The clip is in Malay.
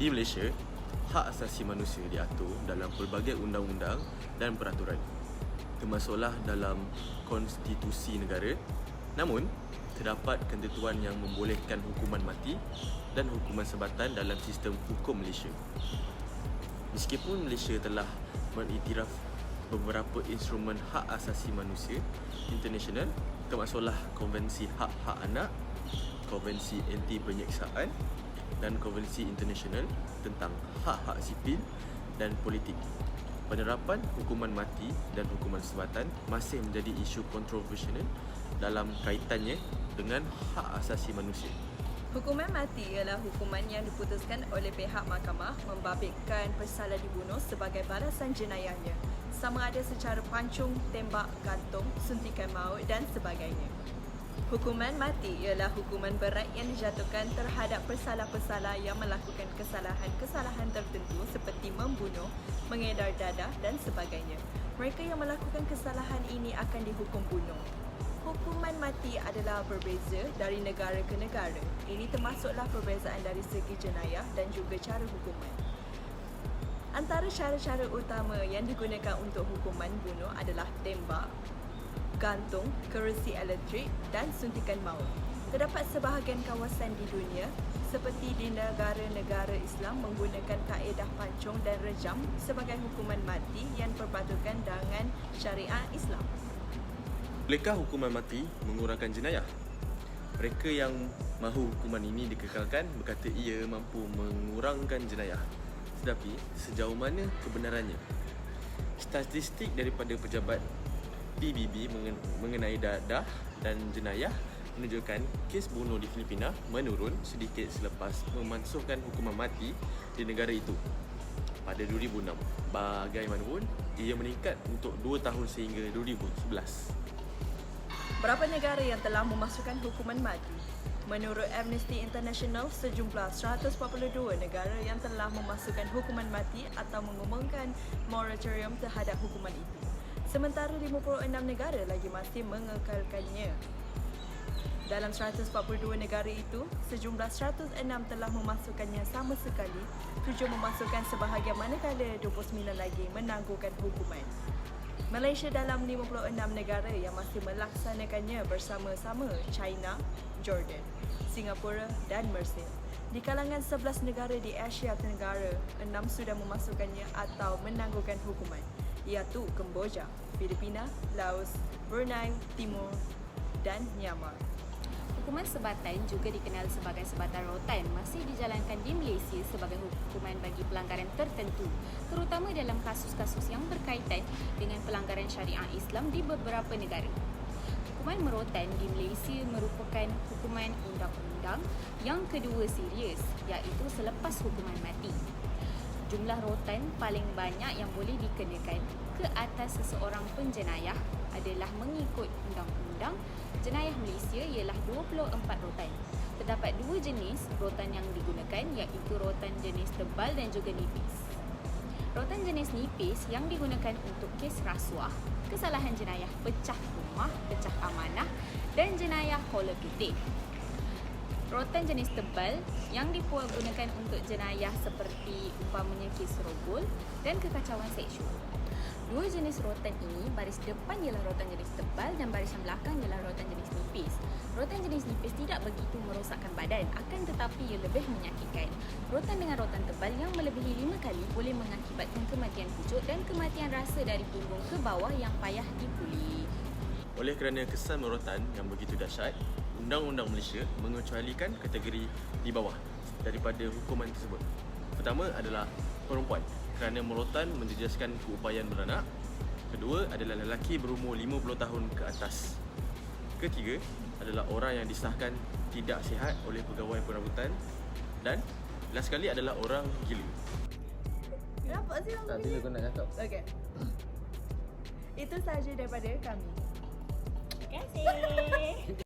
Di Malaysia, hak asasi manusia diatur dalam pelbagai undang-undang dan peraturan, termasuklah dalam konstitusi negara. Namun, terdapat ketentuan yang membolehkan hukuman mati dan hukuman sebatan dalam sistem hukum Malaysia. Meskipun Malaysia telah mengiktiraf beberapa instrumen hak asasi manusia internasional, termasuklah Konvensi Hak-Hak Anak, Konvensi Anti Penyiksaan dan Konvensi Internasional tentang Hak-Hak Sipil dan Politik, penerapan hukuman mati dan hukuman sebatan masih menjadi isu kontroversial dalam kaitannya dengan hak asasi manusia. Hukuman mati ialah hukuman yang diputuskan oleh pihak mahkamah membabitkan pesalah dibunuh sebagai balasan jenayahnya, sama ada secara pancung, tembak, gantung, suntikan maut dan sebagainya. Hukuman mati ialah hukuman berat yang dijatuhkan terhadap pesalah-pesalah yang melakukan kesalahan-kesalahan tertentu seperti membunuh, mengedar darah dan sebagainya. Mereka yang melakukan kesalahan ini akan dihukum bunuh. Hukuman mati adalah berbeza dari negara ke negara. Ini termasuklah perbezaan dari segi jenayah dan juga cara hukuman. Antara cara-cara utama yang digunakan untuk hukuman bunuh adalah tembak, gantung, kerusi elektrik dan suntikan maut. Terdapat sebahagian kawasan di dunia seperti di negara-negara Islam menggunakan kaedah pancung dan rejam sebagai hukuman mati yang berpatutan dengan syariat Islam. Bolehkah hukuman mati mengurangkan jenayah? Mereka yang mahu hukuman ini dikekalkan berkata ia mampu mengurangkan jenayah. Tetapi sejauh mana kebenarannya? Statistik daripada pejabat PBB mengenai dadah dan jenayah menunjukkan kes bunuh di Filipina menurun sedikit selepas memansuhkan hukuman mati di negara itu pada 2006. Bagaimanapun, ia meningkat untuk 2 tahun sehingga 2011. Berapa negara yang telah memasukkan hukuman mati? Menurut Amnesty International, sejumlah 142 negara yang telah memasukkan hukuman mati atau mengumumkan moratorium terhadap hukuman itu. Sementara 56 negara lagi masih mengekalkannya. Dalam 142 negara itu, sejumlah 106 telah memasukkannya sama sekali, 7 memasukkan sebahagian manakala 29 lagi menangguhkan hukuman. Malaysia dalam 56 negara yang masih melaksanakannya bersama-sama China, Jordan, Singapura dan Mesir. Di kalangan 11 negara di Asia Tenggara, 6 sudah memasukkannya atau menangguhkan hukuman, iaitu Kemboja, Filipina, Laos, Brunei Timur dan Myanmar. Hukuman sebatan juga dikenal sebagai sebatan rotan masih dijalankan di Malaysia sebagai hukuman bagi pelanggaran tertentu, terutama dalam kasus-kasus yang berkaitan dengan pelanggaran syariah Islam di beberapa negara. Hukuman merotan di Malaysia merupakan hukuman undang-undang yang kedua serius, iaitu selepas hukuman mati. Jumlah rotan paling banyak yang boleh dikenakan ke atas seseorang penjenayah adalah mengikut undang-undang jenayah Malaysia ialah 24 rotan. Terdapat 2 jenis rotan yang digunakan, iaitu rotan jenis tebal dan juga nipis. Rotan jenis nipis yang digunakan untuk kes rasuah, kesalahan jenayah pecah rumah, pecah amanah dan jenayah kola putih. Rotan jenis tebal yang dipergunakan untuk jenayah seperti umpamanya kes rogol dan kekacauan seksual. 2 jenis rotan ini, baris depan ialah rotan jenis tebal dan barisan belakang ialah rotan jenis nipis. Rotan jenis nipis tidak begitu merosakkan badan, akan tetapi ia lebih menyakitkan. Rotan dengan rotan tebal yang melebihi 5 kali boleh mengakibatkan kematian pucuk dan kematian rasa dari punggung ke bawah yang payah dipulih. Oleh kerana kesan merotan yang begitu dahsyat, Undang-Undang Malaysia mengecualikan kategori di bawah daripada hukuman tersebut. Pertama adalah perempuan kerana merotan menjejaskan keupayaan beranak. Kedua adalah lelaki berumur 50 tahun ke atas. Ketiga adalah orang yang disahkan tidak sihat oleh pegawai perambutan. Dan last sekali adalah orang gila. Kenapa sih orang Tak bila kau nak cakap. Okey. Itu sahaja daripada kami. Terima kasih.